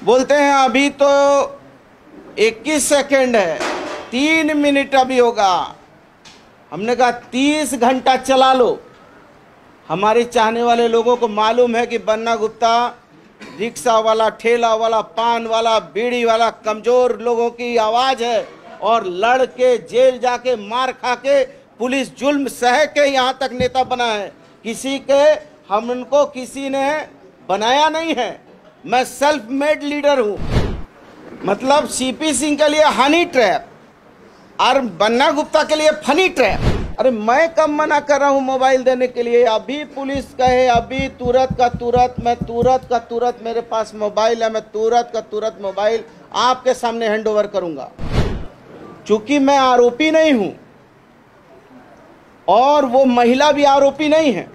बोलते हैं अभी तो 21 सेकंड है, 3 मिनट अभी होगा। हमने कहा 30 घंटा चला लो। हमारे चाहने वाले लोगों को मालूम है कि बन्ना गुप्ता रिक्शा वाला, ठेला वाला, पान वाला, बीड़ी वाला कमजोर लोगों की आवाज है, और लड़ के जेल जाके मार खा के पुलिस जुल्म सह के यहाँ तक नेता बना है। किसी के हमको किसी ने बनाया नहीं है। मैं सेल्फ मेड लीडर हूँ। मतलब सीपी सिंह के लिए हनी ट्रैप और बन्ना गुप्ता के लिए फनी ट्रैप। अरे मैं कब मना कर रहा हूँ मोबाइल देने के लिए? अभी पुलिस कहे अभी तुरंत का तुरंत, मैं तुरंत का तुरंत, मेरे पास मोबाइल है, मैं तुरंत का तुरंत मोबाइल आपके सामने हैंड ओवर करूंगा। चूंकि मैं आरोपी नहीं हूं और वो महिला भी आरोपी नहीं है,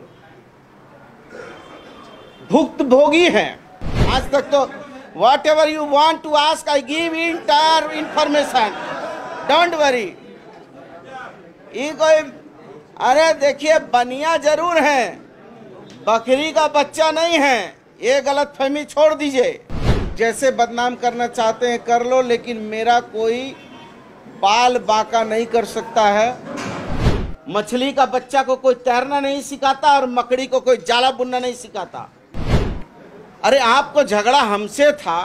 भुक्तभोगी है। आज तक तो whatever you want to ask I give entire information, don't worry. ये कोई, अरे देखिए बनिया जरूर है, बकरी का बच्चा नहीं है। ये गलतफहमी छोड़ दीजिए। जैसे बदनाम करना चाहते हैं कर लो, लेकिन मेरा कोई बाल बांका नहीं कर सकता है। मछली का बच्चा को कोई तैरना नहीं सिखाता और मकड़ी को कोई जाला बुनना नहीं सिखाता। अरे आपको झगड़ा हमसे था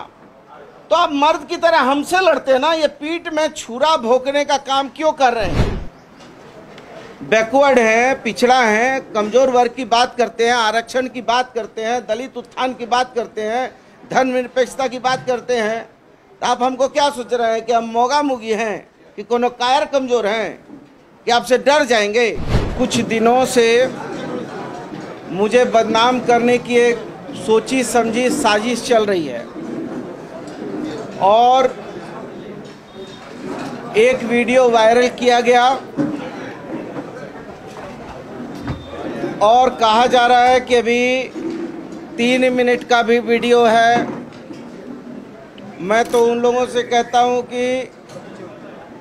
तो आप मर्द की तरह हमसे लड़ते ना। ये पीठ में छुरा भोंकने का काम क्यों कर रहे हैं? बैकवर्ड है, पिछड़ा है, कमजोर वर्ग की बात करते हैं, आरक्षण की बात करते हैं, दलित उत्थान की बात करते हैं, धर्मनिरपेक्षता की बात करते हैं। तो आप हमको क्या सोच रहे हैं कि हम मोगा मुगी हैं, कि कोनो कायर कमजोर हैं, कि आपसे डर जाएंगे? कुछ दिनों से मुझे बदनाम करने की एक सोची समझी साजिश चल रही है, और एक वीडियो वायरल किया गया और कहा जा रहा है कि अभी 3 मिनट का भी वीडियो है। मैं तो उन लोगों से कहता हूं कि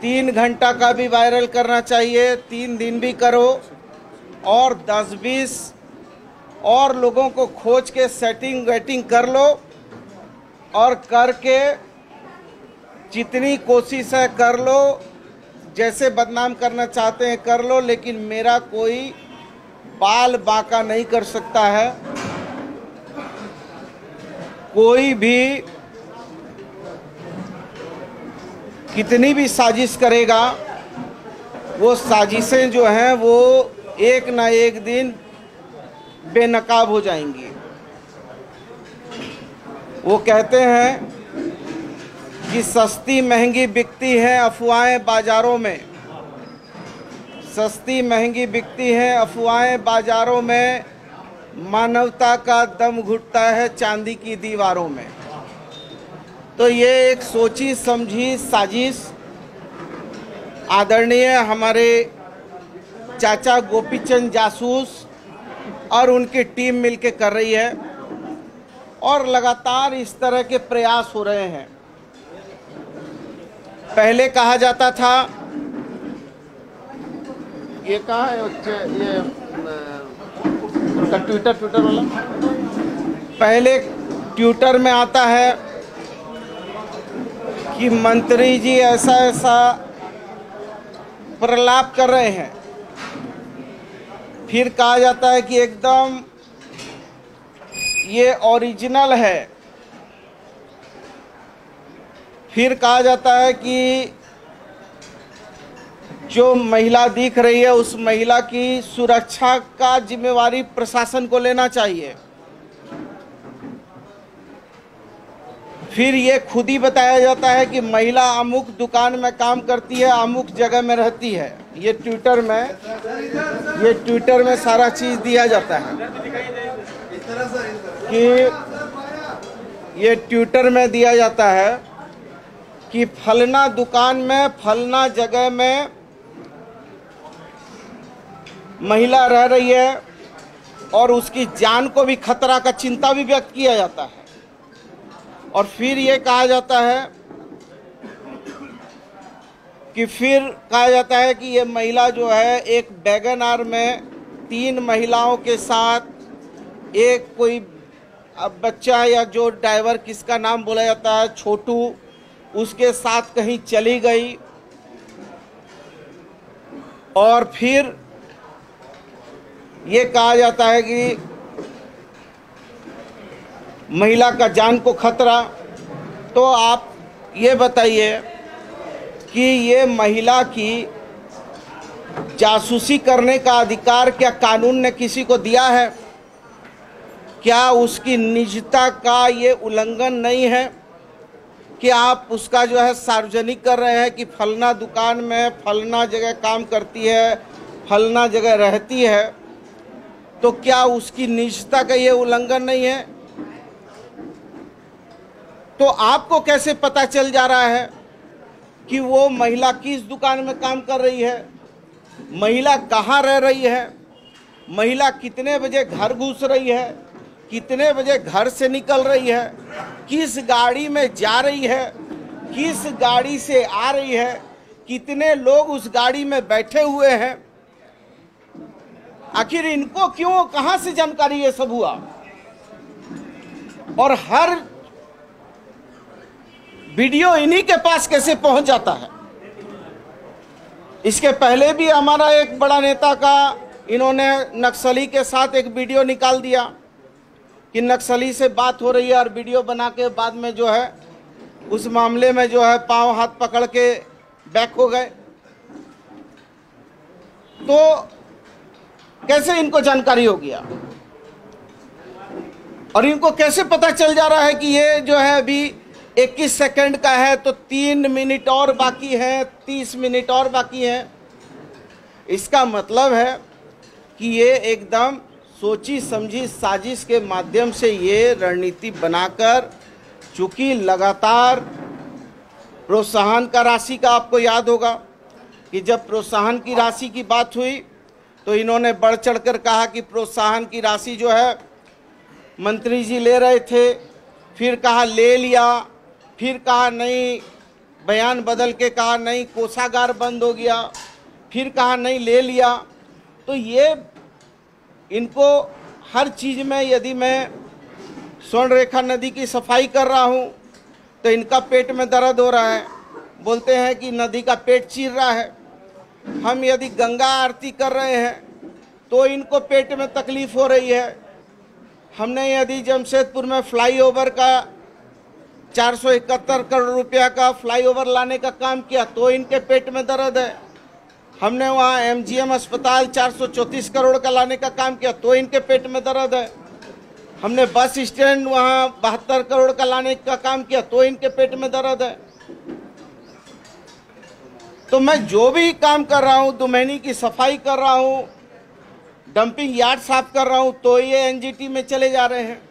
3 घंटा का भी वायरल करना चाहिए, 3 दिन भी करो, और 10-20 और लोगों को खोज के सेटिंग वेटिंग कर लो, और करके जितनी कोशिश है कर लो। जैसे बदनाम करना चाहते हैं कर लो, लेकिन मेरा कोई बाल बांका नहीं कर सकता है। कोई भी कितनी भी साजिश करेगा, वो साजिशें जो हैं वो एक ना एक दिन बेनकाब हो जाएंगी। वो कहते हैं कि सस्ती महंगी बिकती हैं अफवाहें बाजारों में, सस्ती महंगी बिकती हैं अफवाहें बाजारों में, मानवता का दम घुटता है चांदी की दीवारों में। तो ये एक सोची समझी साजिश आदरणीय हमारे चाचा गोपीचंद जासूस और उनकी टीम मिलके कर रही है, और लगातार इस तरह के प्रयास हो रहे हैं। पहले कहा जाता था, ये कहाँ है ये ट्विटर वाला, पहले ट्विटर में आता है कि मंत्री जी ऐसा ऐसा प्रलाप कर रहे हैं। फिर कहा जाता है कि एकदम ये ओरिजिनल है। फिर कहा जाता है कि जो महिला दिख रही है उस महिला की सुरक्षा का जिम्मेवारी प्रशासन को लेना चाहिए। फिर ये खुद ही बताया जाता है कि महिला अमुक दुकान में काम करती है, अमुक जगह में रहती है। ये ट्विटर में सारा चीज दिया जाता है कि ये ट्विटर में दिया जाता है कि फलना दुकान में फलना जगह में महिला रह रही है, और उसकी जान को भी खतरा का चिंता भी व्यक्त किया जाता है। और फिर ये कहा जाता है कि ये महिला जो है एक वैगन आर में 3 महिलाओं के साथ एक कोई अब बच्चा या जो ड्राइवर किसका नाम बोला जाता है, छोटू, उसके साथ कहीं चली गई और फिर ये कहा जाता है कि महिला का जान को खतरा। तो आप ये बताइए कि ये महिला की जासूसी करने का अधिकार क्या कानून ने किसी को दिया है? क्या उसकी निजता का ये उल्लंघन नहीं है कि आप उसका जो है सार्वजनिक कर रहे हैं कि फलना दुकान में फलना जगह काम करती है, फलना जगह रहती है? तो क्या उसकी निजता का ये उल्लंघन नहीं है? तो आपको कैसे पता चल जा रहा है कि वो महिला किस दुकान में काम कर रही है, महिला कहाँ रह रही है, महिला कितने बजे घर घुस रही है, कितने बजे घर से निकल रही है, किस गाड़ी में जा रही है, किस गाड़ी से आ रही है, कितने लोग उस गाड़ी में बैठे हुए हैं? आखिर इनको क्यों, कहां से जानकारी ये सब हुआ? और हर वीडियो इन्हीं के पास कैसे पहुंच जाता है? इसके पहले भी हमारा एक बड़ा नेता का इन्होंने नक्सली के साथ एक वीडियो निकाल दिया कि नक्सली से बात हो रही है और वीडियो बना के बाद में जो है उस मामले में जो है पांव हाथ पकड़ के बैक हो गए। तो कैसे इनको जानकारी हो गया और इनको कैसे पता चल जा रहा है कि ये जो है अभी 21 सेकंड का है तो 3 मिनट और बाकी है, 30 मिनट और बाकी है? इसका मतलब है कि ये एकदम सोची समझी साजिश के माध्यम से ये रणनीति बनाकर, चूंकि लगातार प्रोत्साहन का राशि का आपको याद होगा कि जब प्रोत्साहन की राशि की बात हुई तो इन्होंने बढ़ चढ़कर कहा कि प्रोत्साहन की राशि जो है मंत्री जी ले रहे थे, फिर कहा ले लिया, फिर कहा नहीं, बयान बदल के कहा नहीं कोषागार बंद हो गया, फिर कहा नहीं ले लिया। तो ये इनको हर चीज़ में, यदि मैं स्वर्ण रेखा नदी की सफाई कर रहा हूँ तो इनका पेट में दर्द हो रहा है, बोलते हैं कि नदी का पेट चीर रहा है। हम यदि गंगा आरती कर रहे हैं तो इनको पेट में तकलीफ हो रही है। हमने यदि जमशेदपुर में फ्लाईओवर का 471 करोड़ रुपया का फ्लाईओवर लाने का काम किया तो इनके पेट में दर्द है। हमने वहाँ एमजीएम अस्पताल 434 करोड़ का लाने का काम किया तो इनके पेट में दर्द है। हमने बस स्टैंड वहाँ 72 करोड़ का लाने का काम किया तो इनके पेट में दर्द है। तो मैं जो भी काम कर रहा हूँ, दुमैनी की सफाई कर रहा हूँ, डंपिंग यार्ड साफ कर रहा हूँ, तो ये एनजीटी में चले जा रहे हैं।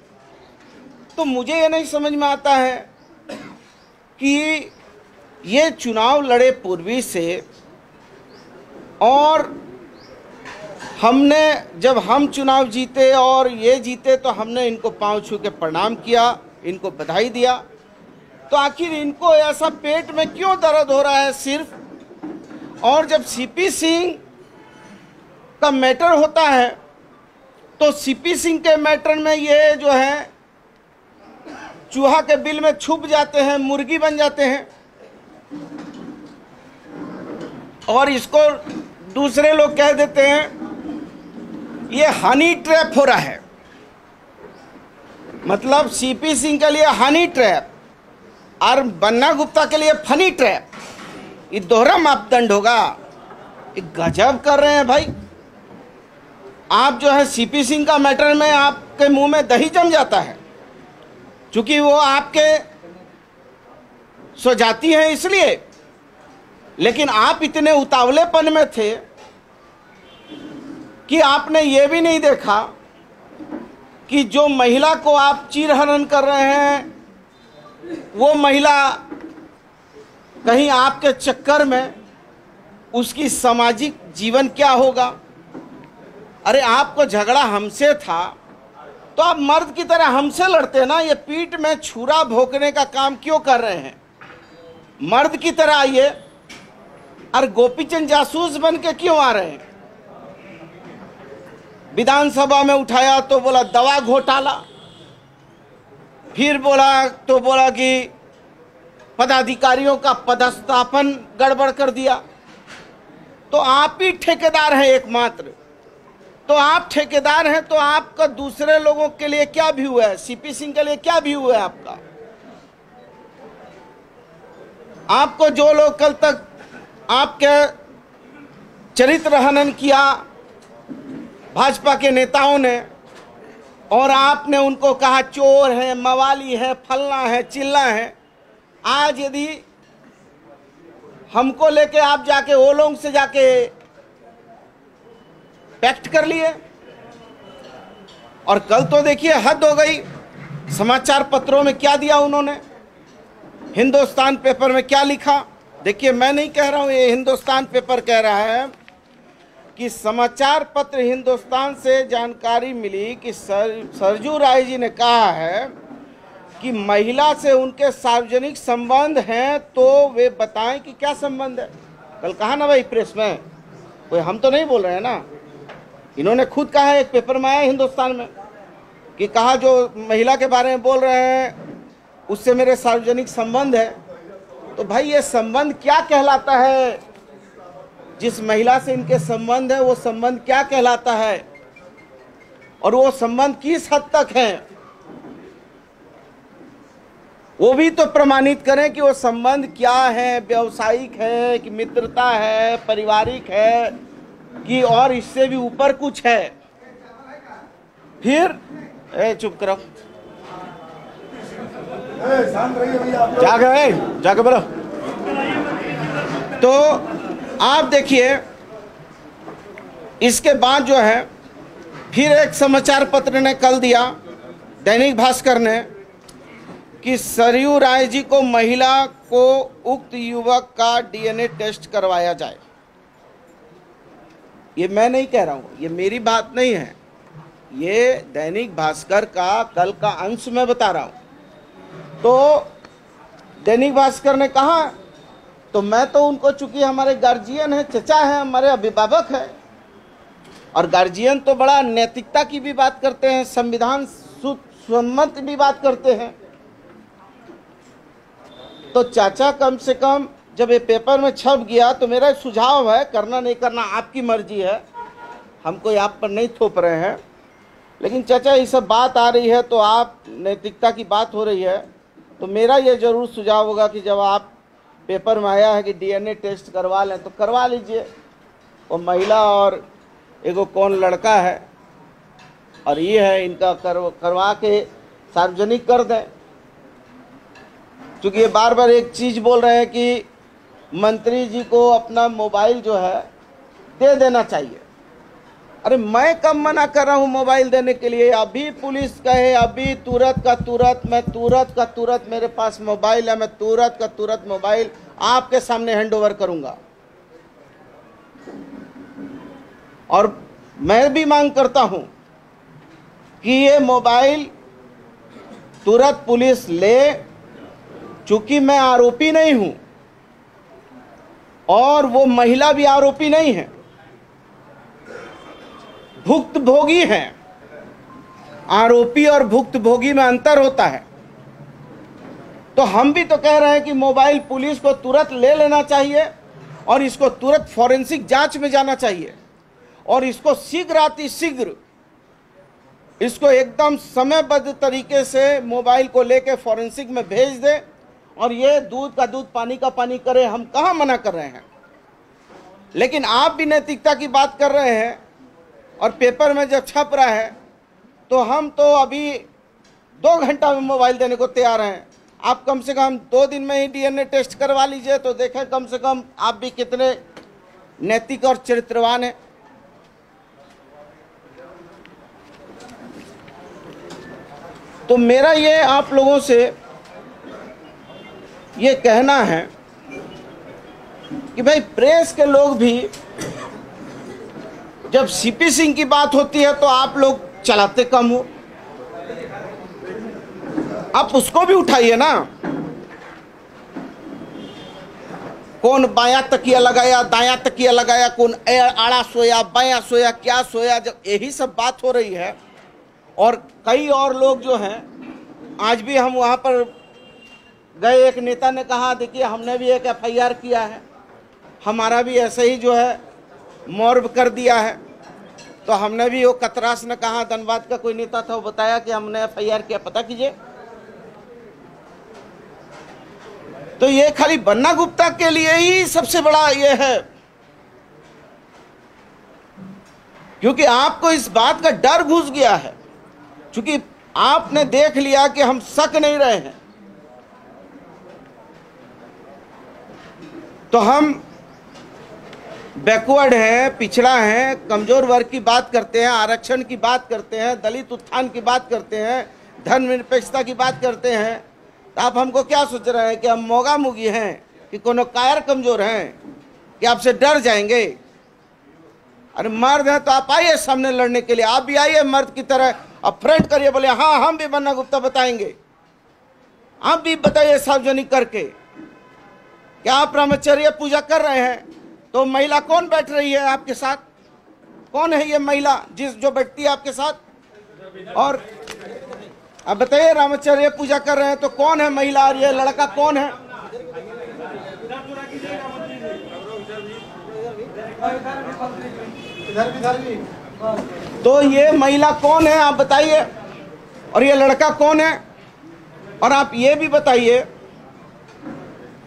तो मुझे ये नहीं समझ में आता है कि ये चुनाव लड़े पूर्वी से, और हमने जब हम चुनाव जीते और ये जीते तो हमने इनको पांव छू के प्रणाम किया, इनको बधाई दिया। तो आखिर इनको ऐसा पेट में क्यों दर्द हो रहा है सिर्फ? और जब सीपी सिंह का मैटर होता है तो सीपी सिंह के मैटर में ये जो है चूहा के बिल में छुप जाते हैं, मुर्गी बन जाते हैं और इसको दूसरे लोग कह देते हैं ये हनी ट्रैप हो रहा है। मतलब सीपी सिंह के लिए हनी ट्रैप और बन्ना गुप्ता के लिए फनी ट्रैप, ये दोहरा मापदंड होगा। ये गजब कर रहे हैं भाई। आप जो है सीपी सिंह का मैटर में आपके मुंह में दही जम जाता है क्योंकि वो आपके स्वजाति हैं इसलिए, लेकिन आप इतने उतावलेपन में थे कि आपने ये भी नहीं देखा कि जो महिला को आप चीरहरण कर रहे हैं वो महिला कहीं आपके चक्कर में उसकी सामाजिक जीवन क्या होगा। अरे आपको झगड़ा हमसे था तो आप मर्द की तरह हमसे लड़ते ना, ये पीठ में छुरा भोंकने का काम क्यों कर रहे हैं? मर्द की तरह आइए और गोपीचंद जासूस बन के क्यों आ रहे हैं? विधानसभा में उठाया तो बोला दवा घोटाला, फिर बोला कि पदाधिकारियों का पदस्थापन गड़बड़ कर दिया। तो आप ही ठेकेदार हैं एकमात्र। तो आप ठेकेदार हैं तो आपका दूसरे लोगों के लिए क्या व्यू है, सीपी सिंह के लिए क्या व्यू है आपका? आपको जो लोग कल तक आपके चरित्र हनन किया भाजपा के नेताओं ने, और आपने उनको कहा चोर है, मवाली है, फलना है, चिल्ला है, आज यदि हमको लेके आप जाके वो लोगों से जाके पैक्ट कर लिए, और कल तो देखिए हद हो गई। समाचार पत्रों में क्या दिया उन्होंने, हिंदुस्तान पेपर में क्या लिखा? देखिए, मैं नहीं कह रहा हूं, ये हिंदुस्तान पेपर कह रहा है कि समाचार पत्र हिंदुस्तान से जानकारी मिली कि सरजू राय जी ने कहा है कि महिला से उनके सार्वजनिक संबंध हैं, तो वे बताएं कि क्या संबंध है। कल कहा ना भाई प्रेस में, कोई हम तो नहीं बोल रहे हैं ना, इन्होंने खुद कहा है, एक पेपर में आया हिंदुस्तान में कि कहा जो महिला के बारे में बोल रहे हैं उससे मेरे सार्वजनिक संबंध है। तो भाई ये संबंध क्या कहलाता है? जिस महिला से इनके संबंध है वो संबंध क्या कहलाता है, और वो संबंध किस हद तक है, वो भी तो प्रमाणित करें कि वो संबंध क्या है, व्यावसायिक है कि मित्रता है, पारिवारिक है कि और इससे भी ऊपर कुछ है। फिर चुप करो, जाके बोलो। तो आप देखिए, इसके बाद जो है फिर एक समाचार पत्र ने कल दिया, दैनिक भास्कर ने, कि सरयू राय जी को महिला को उक्त युवक का डीएनए टेस्ट करवाया जाए। ये मैं नहीं कह रहा हूं, ये मेरी बात नहीं है, ये दैनिक भास्कर का कल का अंश में बता रहा हूं। तो दैनिक भास्कर ने कहा, तो मैं तो उनको, चूंकि हमारे गार्जियन है, चचा है, हमारे अभिभावक है, और गार्जियन तो बड़ा नैतिकता की भी बात करते हैं, संविधान सम्मत भी बात करते हैं। तो चाचा कम से कम जब ये पेपर में छप गया, तो मेरा सुझाव है, करना नहीं करना आपकी मर्जी है, हम कोई आप पर नहीं थोप रहे हैं, लेकिन चाचा ये सब बात आ रही है तो आप नैतिकता की बात हो रही है, तो मेरा ये जरूर सुझाव होगा कि जब आप पेपर में आया है कि डीएनए टेस्ट करवा लें तो करवा लीजिए। वो महिला और एगो कौन लड़का है और ये है, इनका करवा के सार्वजनिक कर दें। क्योंकि ये बार बार एक चीज़ बोल रहे हैं कि मंत्री जी को अपना मोबाइल जो है दे देना चाहिए। अरे मैं कब मना कर रहा हूँ मोबाइल देने के लिए? अभी पुलिस कहे, अभी तुरंत का तुरंत मेरे पास मोबाइल है, मैं तुरंत का तुरंत मोबाइल आपके सामने हैंड ओवर करूंगा। और मैं भी मांग करता हूं कि ये मोबाइल तुरंत पुलिस ले, चूंकि मैं आरोपी नहीं हूं और वो महिला भी आरोपी नहीं है, भुक्तभोगी है। आरोपी और भुक्तभोगी में अंतर होता है। तो हम भी तो कह रहे हैं कि मोबाइल पुलिस को तुरंत ले लेना चाहिए और इसको तुरंत फॉरेंसिक जांच में जाना चाहिए और इसको शीघ्र इसको एकदम समयबद्ध तरीके से मोबाइल को लेके फॉरेंसिक में भेज दे और ये दूध का दूध पानी का पानी करे। हम कहाँ मना कर रहे हैं, लेकिन आप भी नैतिकता की बात कर रहे हैं और पेपर में जब छप रहा है तो हम तो अभी 2 घंटा में मोबाइल देने को तैयार हैं। आप कम से कम 2 दिन में ही डीएनए टेस्ट करवा लीजिए तो देखें कम से कम आप भी कितने नैतिक और चरित्रवान हैं। तो मेरा ये आप लोगों से ये कहना है कि भाई प्रेस के लोग भी जब सीपी सिंह की बात होती है तो आप लोग चलाते कम हो, आप उसको भी उठाइए ना। कौन बायां तकिया लगाया, दायां तकिया लगाया, कौन आड़ा सोया, बायां सोया, क्या सोया, जब यही सब बात हो रही है और कई और लोग जो हैं आज भी हम वहाँ पर गए, एक नेता ने कहा देखिए हमने भी एक FIR किया है, हमारा भी ऐसे ही जो है मॉर्ब कर दिया है। तो हमने भी, वो कतरास ने कहा, धनबाद का कोई नेता था, वो बताया कि हमने FIR किया, पता कीजिए। तो ये खाली बन्ना गुप्ता के लिए ही सबसे बड़ा ये है, क्योंकि आपको इस बात का डर घुस गया है, क्योंकि आपने देख लिया कि हम सक नहीं रहे हैं। तो हम बैकवर्ड हैं, पिछड़ा हैं, कमजोर वर्ग की बात करते हैं, आरक्षण की बात करते हैं, दलित उत्थान की बात करते हैं, धर्मनिरपेक्षता की बात करते हैं। तो आप हमको क्या सोच रहे हैं कि हम मोगा मुगी हैं, कि कोनो कायर कमजोर हैं, कि आपसे डर जाएंगे? अरे मर्द हैं तो आप आइए सामने लड़ने के लिए, आप भी आइए मर्द की तरह, अब फ्रंट करिए, बोले हाँ हम भी बन्ना गुप्ता बताएंगे। आप भी बताइए सार्वजनिक करके, क्या आप ब्रह्मचर्य पूजा कर रहे हैं? तो महिला कौन बैठ रही है आपके साथ? कौन है ये महिला जो बैठती है आपके साथ? और अब बताइए, ब्रह्मचर्य पूजा कर रहे हैं तो कौन है महिला, और ये लड़का कौन है? तो ये महिला कौन है आप बताइए, और ये लड़का कौन है? और आप ये भी बताइए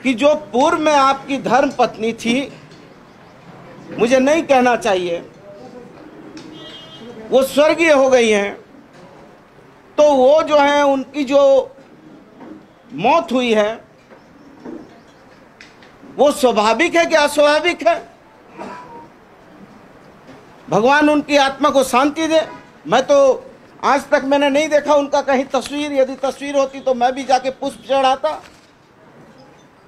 कि जो पूर्व में आपकी धर्म पत्नी थी, मुझे नहीं कहना चाहिए, वो स्वर्गीय हो गई हैं, तो वो जो है उनकी जो मौत हुई है वो स्वाभाविक है कि अस्वाभाविक है? भगवान उनकी आत्मा को शांति दे। मैं तो आज तक मैंने नहीं देखा उनका कहीं तस्वीर, यदि तस्वीर होती तो मैं भी जाके पुष्प चढ़ाता,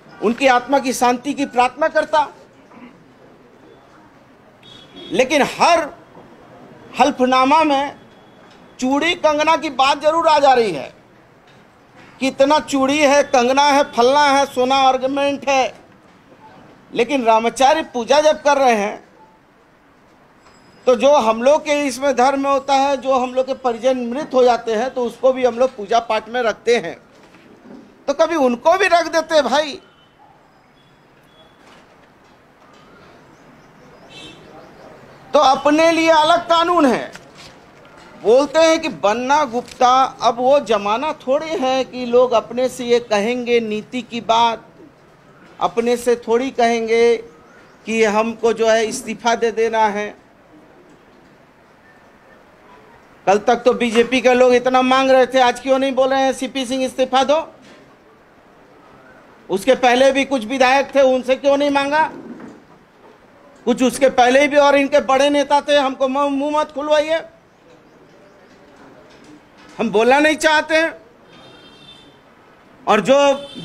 उनकी आत्मा की शांति की प्रार्थना करता। लेकिन हर हल्फनामा में चूड़ी कंगना की बात जरूर आ जा रही है, कितना चूड़ी है, कंगना है, फलना है, सोना आर्गुमेंट है। लेकिन रामाचार्य पूजा जब कर रहे हैं तो जो हम लोग के इसमें धर्म में होता है, जो हम लोग के परिजन मृत हो जाते हैं तो उसको भी हम लोग पूजा पाठ में रखते हैं, तो कभी उनको भी रख देते भाई। तो अपने लिए अलग कानून है। बोलते हैं कि बन्ना गुप्ता, अब वो जमाना थोड़ी है कि लोग अपने से ये कहेंगे नीति की बात, अपने से थोड़ी कहेंगे कि हमको जो है इस्तीफा दे देना है। कल तक तो बीजेपी के लोग इतना मांग रहे थे, आज क्यों नहीं बोल रहे हैं CP सिंह इस्तीफा दो? उसके पहले भी कुछ विधायक थे, उनसे क्यों नहीं मांगा? कुछ उसके पहले भी और इनके बड़े नेता थे, हमको मुंह मत खुलवाइए, हम बोलना नहीं चाहते हैं। और जो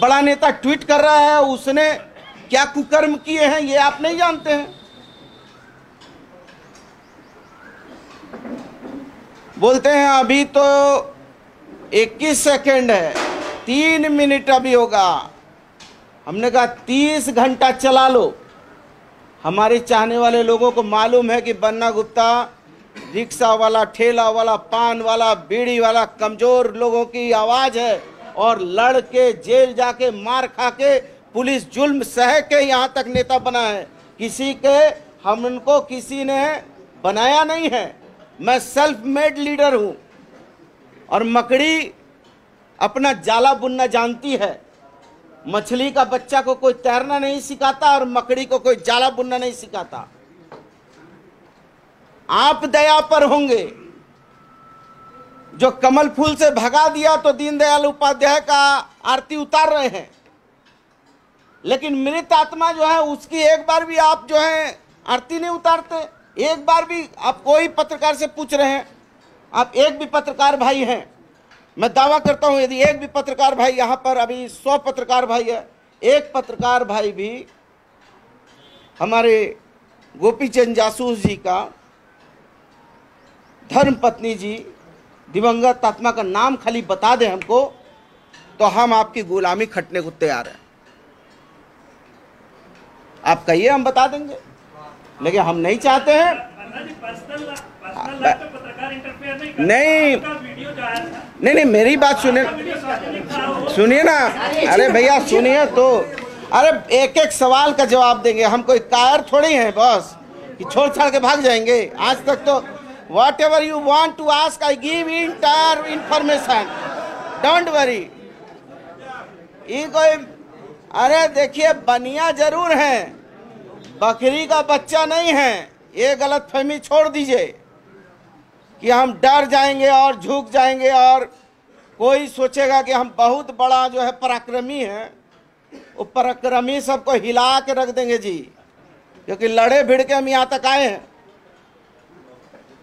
बड़ा नेता ट्वीट कर रहा है उसने क्या कुकर्म किए हैं ये आप नहीं जानते हैं। बोलते हैं अभी तो 21 सेकेंड है, 3 मिनट अभी होगा। हमने कहा 30 घंटा चला लो। हमारे चाहने वाले लोगों को मालूम है कि बन्ना गुप्ता रिक्शा वाला, ठेला वाला, पान वाला, बीड़ी वाला कमजोर लोगों की आवाज है, और लड़ के जेल जाके मार खा के पुलिस जुल्म सह के यहाँ तक नेता बना है। किसी के हमको किसी ने बनाया नहीं है, मैं सेल्फ मेड लीडर हूँ। और मकड़ी अपना जाला बुनना जानती है। मछली का बच्चा को कोई तैरना नहीं सिखाता और मकड़ी को कोई जाला बुनना नहीं सिखाता। आप दया पर होंगे। जो कमल फूल से भगा दिया तो दीनदयाल उपाध्याय का आरती उतार रहे हैं, लेकिन मृत आत्मा जो है उसकी एक बार भी आप जो है आरती नहीं उतारते। एक बार भी आप कोई पत्रकार से पूछ रहे हैं, आप एक भी पत्रकार भाई हैं, मैं दावा करता हूं यदि एक भी पत्रकार भाई, यहां पर अभी 100 पत्रकार भाई है, एक पत्रकार भाई भी हमारे गोपीचंद जासूस जी का धर्म पत्नी जी दिवंगत आत्मा का नाम खाली बता दे हमको, तो हम आपकी गुलामी खटने को तैयार हैं। आप कहिए हम बता देंगे, लेकिन हम नहीं चाहते हैं। नहीं, मेरी बात सुनिए ना। अरे भैया सुनिए तो, अरे एक एक सवाल का जवाब देंगे। हम कोई कायर थोड़ी हैं बस कि छोड़ छाड़ के भाग जाएंगे। आज तक तो whatever you want to ask I give entire information, don't worry. ये कोई, अरे देखिए बनिया जरूर है, बकरी का बच्चा नहीं है। ये गलतफहमी छोड़ दीजिए कि हम डर जाएंगे और झुक जाएंगे और कोई सोचेगा कि हम बहुत बड़ा जो है पराक्रमी है। वो पराक्रमी सबको हिला के रख देंगे जी, क्योंकि लड़े भिड़ के हम यहाँ तक आए हैं।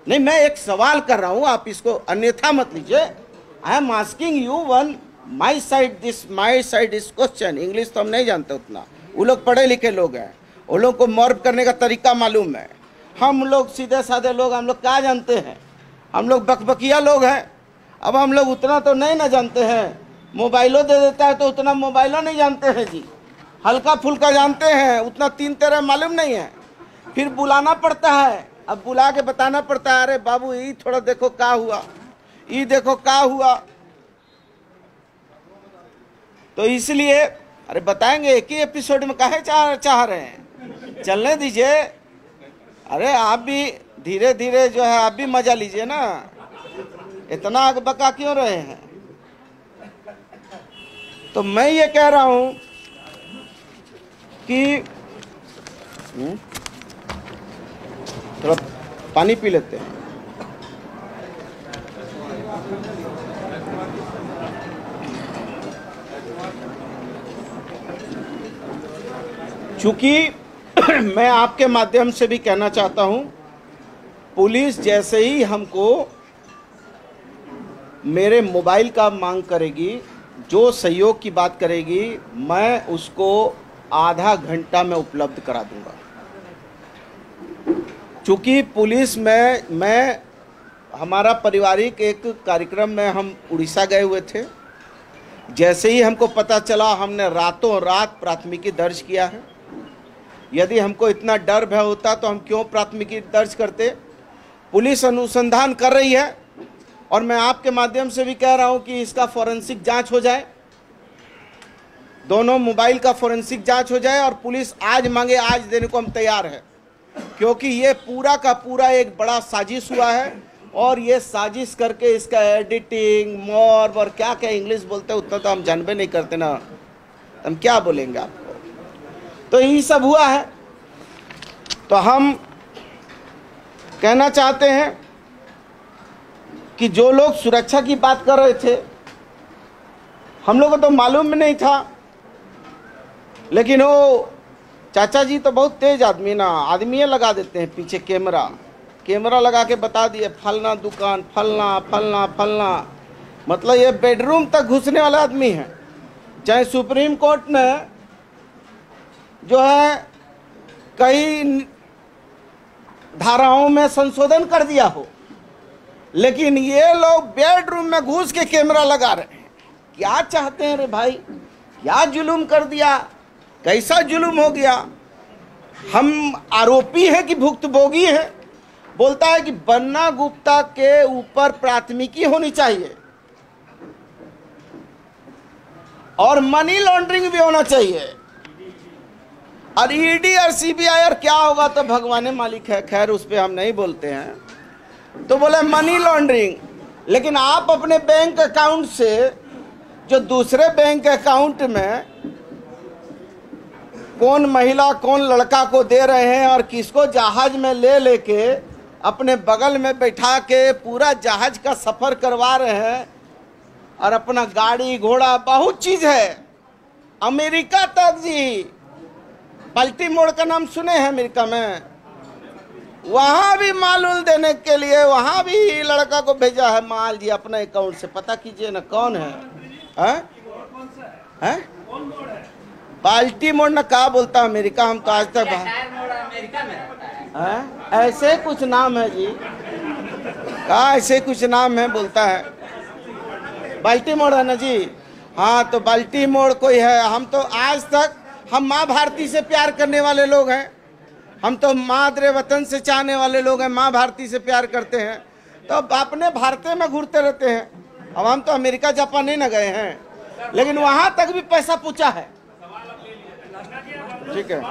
नहीं, मैं एक सवाल कर रहा हूँ, आप इसको अन्यथा मत लीजिए। I am asking you one my side this question. English तो हम नहीं जानते उतना, वो लोग पढ़े लिखे लोग हैं, वो लोग को मॉर्फ करने का तरीका मालूम है। हम लोग सीधे साधे लोग, हम लोग क्या जानते हैं? हम लोग बकबकिया लोग हैं। अब हम लोग उतना तो नहीं ना जानते हैं। मोबाइलों दे देता है तो उतना मोबाइलों नहीं जानते हैं जी, हल्का फुल्का जानते हैं, उतना तीन तेरह मालूम नहीं है। फिर बुलाना पड़ता है, अब बुला के बताना पड़ता है, अरे बाबू ये थोड़ा देखो क्या हुआ, ये देखो क्या हुआ। तो इसलिए अरे बताएंगे, एक ही एपिसोड में काहे चाह रहे हैं? चलने दीजिए। अरे आप भी धीरे धीरे जो है आप भी मजा लीजिए ना, इतना अकबका क्यों रहे हैं? तो मैं ये कह रहा हूं कि थोड़ा पानी पी लेते हैं। चूंकि मैं आपके माध्यम से भी कहना चाहता हूं, पुलिस जैसे ही हमको मेरे मोबाइल का मांग करेगी, जो सहयोग की बात करेगी, मैं उसको आधा घंटा में उपलब्ध करा दूंगा। चूंकि पुलिस में मैं हमारा पारिवारिक एक कार्यक्रम में हम उड़ीसा गए हुए थे। जैसे ही हमको पता चला, हमने रातों रात प्राथमिकी दर्ज किया है। यदि हमको इतना डर भय होता तो हम क्यों प्राथमिकी दर्ज करते? पुलिस अनुसंधान कर रही है और मैं आपके माध्यम से भी कह रहा हूं कि इसका फोरेंसिक जांच हो जाए, दोनों मोबाइल का फोरेंसिक जांच हो जाए। और पुलिस आज मांगे आज देने को हम तैयार है, क्योंकि ये पूरा का पूरा एक बड़ा साजिश हुआ है। और ये साजिश करके इसका एडिटिंग मॉर्फ और क्या क्या इंग्लिश बोलते हैं उतना तो हम जानबे नहीं करते ना, हम क्या बोलेंगे आपको। तो यही सब हुआ है। तो हम कहना चाहते हैं कि जो लोग सुरक्षा की बात कर रहे थे, हम लोगों को तो मालूम भी नहीं था, लेकिन वो चाचा जी तो बहुत तेज आदमी ना, आदमी लगा देते हैं पीछे कैमरा लगा के बता दिए फलना दुकान, फलना फलना फलना। मतलब ये बेडरूम तक घुसने वाला आदमी है। चाहे सुप्रीम कोर्ट ने जो है कई धाराओं में संशोधन कर दिया हो, लेकिन ये लोग बेडरूम में घुस के कैमरा लगा रहे हैं। क्या चाहते हैं रे भाई? क्या जुल्म कर दिया? कैसा जुल्म हो गया? हम आरोपी हैं कि भुक्तभोगी हैं? बोलता है कि बन्ना गुप्ता के ऊपर प्राथमिकी होनी चाहिए और मनी लॉन्ड्रिंग भी होना चाहिए, और ईडी और सीबीआई और क्या होगा तो भगवान मालिक है, खैर उस पर हम नहीं बोलते हैं। तो बोले मनी लॉन्ड्रिंग, लेकिन आप अपने बैंक अकाउंट से जो दूसरे बैंक अकाउंट में कौन महिला कौन लड़का को दे रहे हैं और किसको जहाज में ले लेके अपने बगल में बैठा के पूरा जहाज का सफर करवा रहे हैं, और अपना गाड़ी घोड़ा बहुत चीज है। अमेरिका तक जी, बाल्टीमोर का नाम सुने हैं अमेरिका में, वहां भी माल देने के लिए वहां भी लड़का को भेजा है माल जी अपने अकाउंट से। पता कीजिए ना कौन है, हैं? बाल्टीमोर ना क्या बोलता अमेरिका, हम तो आज तक अमेरिका में रहता है। ऐसे कुछ नाम है जी, क्या ऐसे कुछ नाम है बोलता है, बाल्टीमोर है ना जी। हाँ तो बाल्टीमोर कोई है। हम तो आज तक हम माँ भारती से प्यार करने वाले लोग हैं। हम तो मादरे वतन से चाहने वाले लोग हैं, माँ भारती से प्यार करते हैं, तो अपने भारत में घूरते रहते हैं। अब हम तो अमेरिका जापान नहीं न गए हैं, लेकिन वहां तक भी पैसा पूछा है। ठीक है,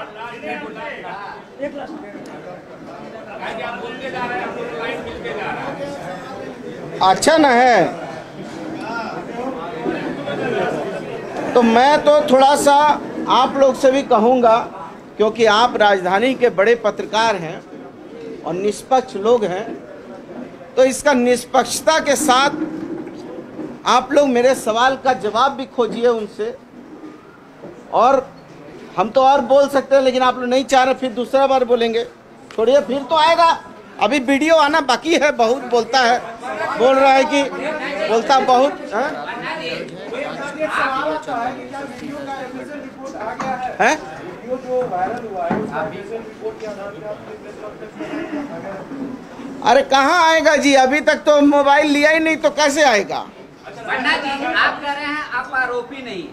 अच्छा न है। तो मैं तो थोड़ा सा आप लोग से भी कहूँगा, क्योंकि आप राजधानी के बड़े पत्रकार हैं और निष्पक्ष लोग हैं, तो इसका निष्पक्षता के साथ आप लोग मेरे सवाल का जवाब भी खोजिए उनसे। और हम तो और बोल सकते हैं, लेकिन आप लोग नहीं चाह रहे, फिर दूसरा बार बोलेंगे। छोड़िए, फिर तो आएगा, अभी वीडियो आना बाकी है। बहुत बोलता है, बोल रहा है कि बोलता बहुत है। अरे कहाँ आएगा जी, अभी तक तो मोबाइल लिया ही नहीं, तो कैसे आएगा? पन्ना जी, आप कह रहे हैं आप आरोपी नहीं,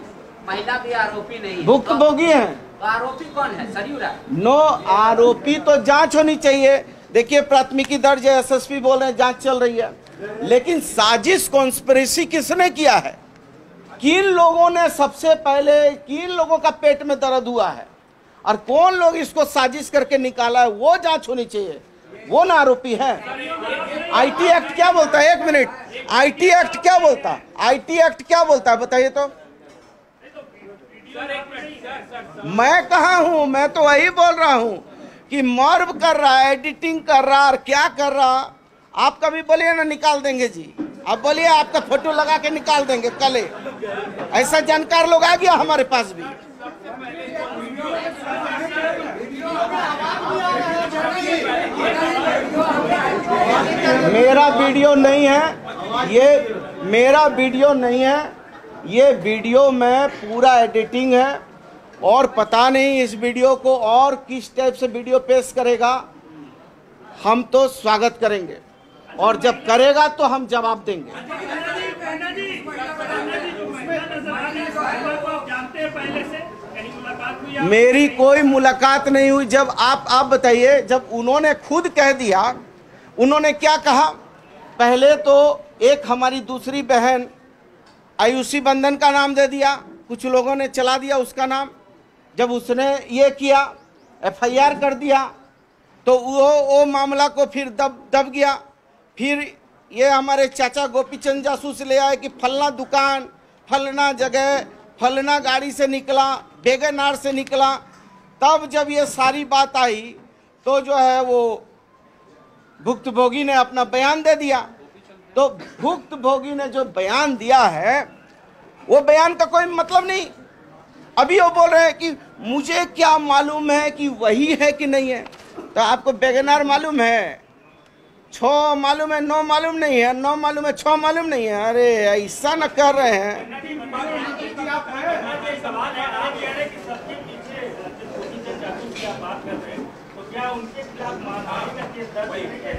महिला भी आरोपी नहीं, भुक्तभोगी है। तो आरोपी कौन है? सरयू राय। नो, आरोपी तो जांच होनी चाहिए। देखिए, प्राथमिकी दर्ज है, एसएसपी बोल रहे हैं जांच चल रही है, लेकिन साजिश कॉन्स्पिरेसी किसने किया है? किन लोगों ने सबसे पहले, किन लोगों का पेट में दर्द हुआ है और कौन लोग इसको साजिश करके निकाला है, वो जांच होनी चाहिए। वो ना आरोपी है। आईटी एक्ट क्या बोलता है? 1 मिनट, आईटी एक्ट क्या बोलता है? आईटी एक्ट क्या बोलता है बताइए तो। मैं कहाँ हूं, मैं तो वही बोल रहा हूं कि मर्व कर रहा है, एडिटिंग कर रहा और क्या कर रहा। आप कभी बोलिए ना निकाल देंगे जी, आप बोलिए आपका फोटो लगा के निकाल देंगे कल। ऐसा जानकार लोग आ गया हमारे पास भी। मेरा वीडियो नहीं है ये, मेरा वीडियो नहीं है ये, वीडियो में पूरा एडिटिंग है और पता नहीं इस वीडियो को और किस टाइप से वीडियो पेश करेगा। हम तो स्वागत करेंगे और जब करेगा तो हम जवाब देंगे। मेरी कोई मुलाकात नहीं हुई। जब आप बताइए, जब उन्होंने खुद कह दिया, उन्होंने क्या कहा? पहले तो एक हमारी दूसरी बहन आयुषी बंधन का नाम दे दिया, कुछ लोगों ने चला दिया उसका नाम। जब उसने ये किया, एफआईआर कर दिया, तो वो मामला को फिर दब गया। फिर ये हमारे चाचा गोपीचंद जासूस ले आए कि फलना दुकान, फलना जगह, फलना गाड़ी से निकला, बेगनार से निकला। तब जब ये सारी बात आई तो जो है वो भुक्तभोगी ने अपना बयान दे दिया। तो भुक्तभोगी ने जो बयान दिया है, वो बयान का कोई मतलब नहीं। अभी वो बोल रहे हैं कि मुझे क्या मालूम है कि वही है कि नहीं है। तो आपको बेगनार मालूम है, 6 मालूम है, 9 मालूम नहीं है, 9 मालूम है, 6 मालूम नहीं है। अरे ऐसा न कर रहे हैं।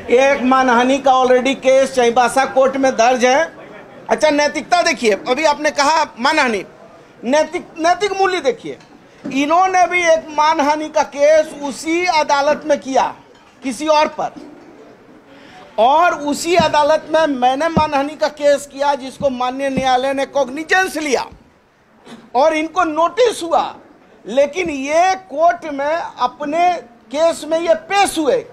एक मानहानि का ऑलरेडी केस चाईबासा कोर्ट में दर्ज है। अच्छा, नैतिकता देखिए, अभी आपने कहा मानहानि, नैतिक मूल्य देखिए। इन्होंने भी एक मानहानि का केस उसी अदालत में किया किसी और पर, और उसी अदालत में मैंने मानहानि का केस किया जिसको माननीय न्यायालय ने कॉग्निजेंस लिया और इनको नोटिस हुआ। लेकिन ये कोर्ट में अपने केस में ये पेश हुए,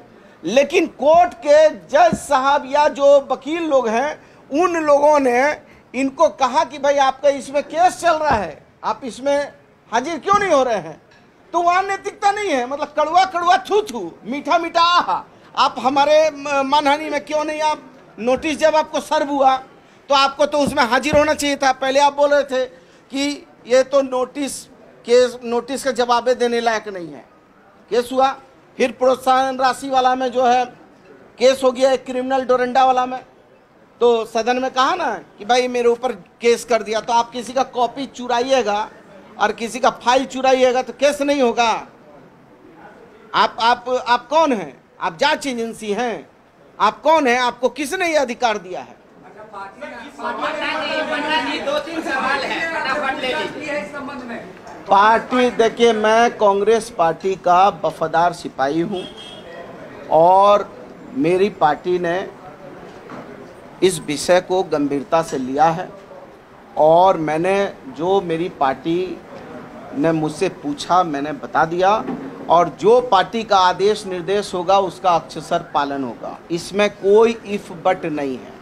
लेकिन कोर्ट के जज साहब या जो वकील लोग हैं, उन लोगों ने इनको कहा कि भाई आपका इसमें केस चल रहा है, आप इसमें हाजिर क्यों नहीं हो रहे हैं। तो वहाँ नैतिकता नहीं है। मतलब कड़वा कड़वा थू थू, मीठा मीठा आहा, आप हमारे मानहानि में क्यों नहीं। आप नोटिस जब आपको सर्व हुआ तो आपको तो उसमें हाजिर होना चाहिए था। पहले आप बोल रहे थे कि ये तो नोटिस का जवाब देने लायक नहीं है। केस हुआ, फिर प्रोत्साहन राशि वाला में जो है केस हो गया, एक क्रिमिनल डोरंडा वाला में। तो सदन में कहा ना कि भाई मेरे ऊपर केस कर दिया। तो आप किसी का कॉपी चुराइएगा और किसी का फाइल चुराइएगा तो केस नहीं होगा। आप कौन हैं? आप जांच एजेंसी हैं? आप कौन हैं? आपको किसने ये अधिकार दिया है? पन्ना जी 2-3 सवाल है, फटाफट ले लीजिए इस संबंध में। पार्टी देखिए, मैं कांग्रेस पार्टी का वफादार सिपाही हूं और मेरी पार्टी ने इस विषय को गंभीरता से लिया है और मैंने जो मेरी पार्टी ने मुझसे पूछा मैंने बता दिया और जो पार्टी का आदेश निर्देश होगा उसका अक्षरशः पालन होगा। इसमें कोई इफ बट नहीं है।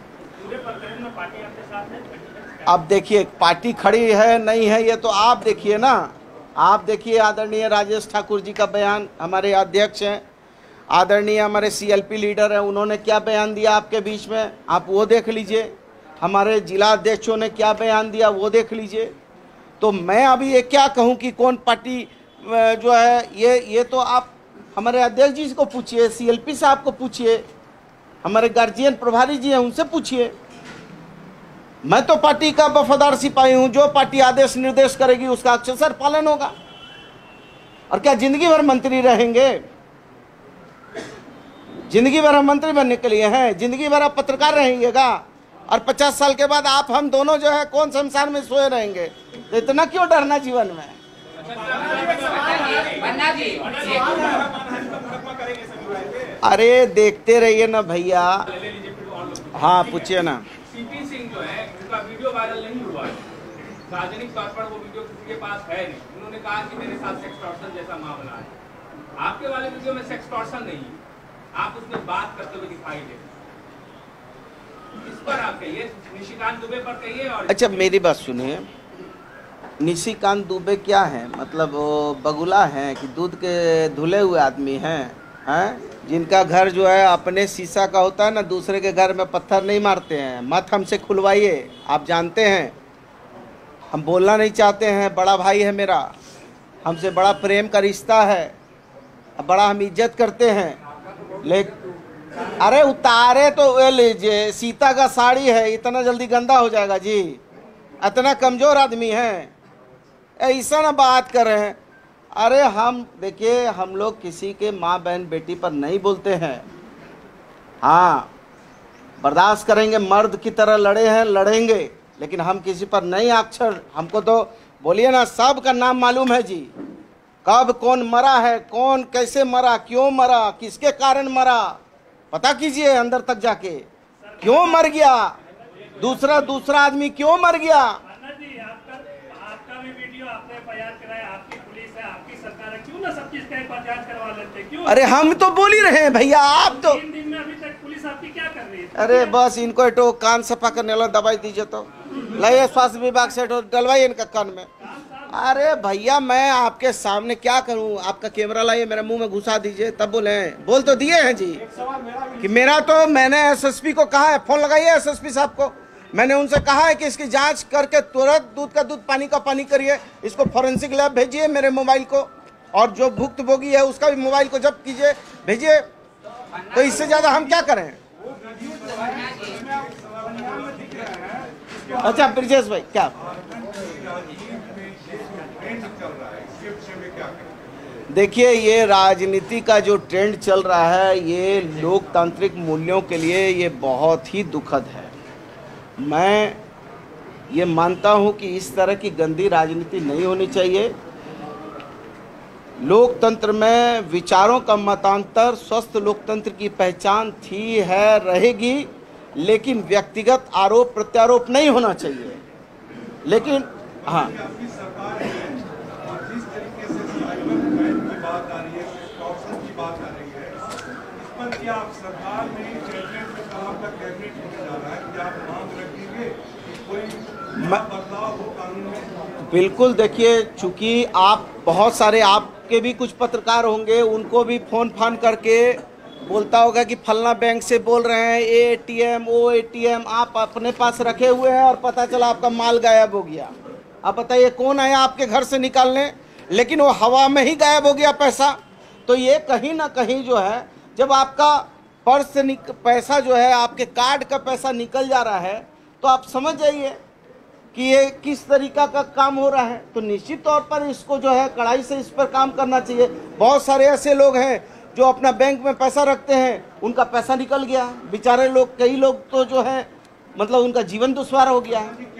अब देखिए पार्टी खड़ी है नहीं है ये तो आप देखिए ना, आप देखिए आदरणीय राजेश ठाकुर जी का बयान, हमारे अध्यक्ष हैं, आदरणीय हमारे सीएलपी लीडर हैं, उन्होंने क्या बयान दिया आपके बीच में, आप वो देख लीजिए। हमारे जिला अध्यक्षों ने क्या बयान दिया वो देख लीजिए। तो मैं अभी ये क्या कहूँ कि कौन पार्टी जो है ये तो आप हमारे अध्यक्ष जी को पूछिए, सीएलपी साहब को पूछिए, हमारे गार्जियन प्रभारी जी हैं उनसे पूछिए। मैं तो पार्टी का वफादार सिपाही हूं, जो पार्टी आदेश निर्देश करेगी उसका अक्षरशः पालन होगा। और क्या जिंदगी भर मंत्री रहेंगे? जिंदगी भर हम मंत्री बनने के लिए हैं? जिंदगी भर आप पत्रकार रहेंगेगा और 50 साल के बाद आप हम दोनों जो है कौन संसार में सोए रहेंगे? तो इतना क्यों डरना जीवन में? अरे देखते रहिए ना भैया। हाँ पूछिए ना। सीपी सिंह जो है उनका वीडियो वायरल नहीं हुआ है, सार्वजनिक तौर पर वो वीडियो किसी के पास है नहीं। उन्होंने कहा कि मेरे साथ सेक्सटॉर्शन जैसा मामला है। आपके वाले वीडियो में सेक्सटॉर्शन नहीं है, आप उसमें बात करते हुए दिखाई दे। इस पर आप कहिए, निशिकांत दुबे पर कहिए। और अच्छा मेरी बात सुनिए, निशिकांत दुबे क्या है? मतलब वो बगुला हैं कि दूध के धुले हुए आदमी हैं जिनका घर जो है अपने शीशा का होता है ना, दूसरे के घर में पत्थर नहीं मारते हैं। मत हमसे खुलवाइए, आप जानते हैं हम बोलना नहीं चाहते हैं। बड़ा भाई है मेरा, हमसे बड़ा प्रेम का रिश्ता है, बड़ा हम इज्जत करते हैं। लेकिन अरे उतारे तो वे लीजिए, सीता का साड़ी है, इतना जल्दी गंदा हो जाएगा जी? इतना कमज़ोर आदमी है, ऐसा ना बात कर रहे हैं। अरे हम देखिए, हम लोग किसी के माँ बहन बेटी पर नहीं बोलते हैं। हाँ बर्दाश्त करेंगे, मर्द की तरह लड़े हैं लड़ेंगे, लेकिन हम किसी पर नहीं अक्षर। हमको तो बोलिए ना, सब का नाम मालूम है जी, कब कौन मरा है, कौन कैसे मरा, क्यों मरा, किसके कारण मरा, पता कीजिए अंदर तक जाके। क्यों मर गया दूसरा आदमी, क्यों मर गया? आपका भी वीडियो आपने FIR कराया, आपकी पुलिस है, आपकी सरकार है, क्यों ना सब चीज का एक बार जांच करवा लेते? क्यों? अरे हम तो बोल ही रहे हैं भैया, आप तो 3 दिन में अभी तक पुलिस आपकी क्या कर रही है? अरे बस इनको तो कान सफा करने वाला दवाई दीजिए, तो लाइए स्वास्थ्य विभाग से डलवाइए इनका कान में। अरे भैया मैं आपके सामने क्या करूं? आपका कैमरा लाइए, मेरे मुंह में घुसा दीजिए तब बोले। बोल तो दिए हैं जी कि मेरा तो मैंने एसएसपी को कहा है, फोन लगाइए एसएसपी साहब को, मैंने उनसे कहा है कि इसकी जांच करके तुरंत दूध का दूध पानी का पानी करिए, इसको फॉरेंसिक लैब भेजिए मेरे मोबाइल को, और जो भुक्तभोगी है उसका भी मोबाइल को जब्त कीजिए, भेजिए। तो इससे ज्यादा हम क्या करें? अच्छा ब्रिजेश भाई क्या? देखिए ये राजनीति का जो ट्रेंड चल रहा है, ये लोकतांत्रिक मूल्यों के लिए ये बहुत ही दुखद है। मैं ये मानता हूं कि इस तरह की गंदी राजनीति नहीं होनी चाहिए। लोकतंत्र में विचारों का मतांतर स्वस्थ लोकतंत्र की पहचान थी, है, रहेगी, लेकिन व्यक्तिगत आरोप प्रत्यारोप नहीं होना चाहिए। लेकिन हाँ बिल्कुल। देखिए चूंकि आप बहुत सारे, आपके भी कुछ पत्रकार होंगे, उनको भी फोन फान करके बोलता होगा कि फलना बैंक से बोल रहे हैं, ATM वो ATM आप अपने पास रखे हुए हैं और पता चला आपका माल गायब हो गया। आप बताइए कौन आया आपके घर से निकालने? लेकिन वो हवा में ही गायब हो गया पैसा। तो ये कहीं ना कहीं जो है, जब आपका पर्स से पैसा जो है, आपके कार्ड का पैसा निकल जा रहा है, तो आप समझ जाइए कि ये किस तरीका का काम हो रहा है। तो निश्चित तौर पर इसको जो है कड़ाई से इस पर काम करना चाहिए। बहुत सारे ऐसे लोग हैं जो अपना बैंक में पैसा रखते हैं, उनका पैसा निकल गया, बेचारे लोग, कई लोग तो जो है मतलब उनका जीवन दुश्वार हो गया है।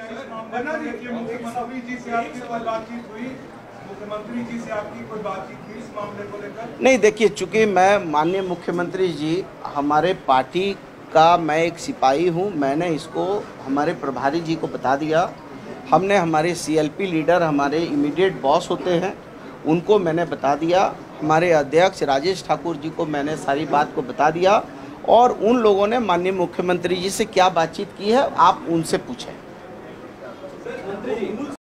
मुख्यमंत्री जी से आपकी कोई बातचीत हुई इस मामले को लेकर? नहीं, देखिए, चूंकि मैं माननीय मुख्यमंत्री जी हमारे पार्टी का मैं एक सिपाही हूं, मैंने इसको हमारे प्रभारी जी को बता दिया। हमने हमारे CLP लीडर, हमारे इमीडिएट बॉस होते हैं, उनको मैंने बता दिया। हमारे अध्यक्ष राजेश ठाकुर जी को मैंने सारी बात को बता दिया और उन लोगों ने माननीय मुख्यमंत्री जी से क्या बातचीत की है आप उनसे पूछें।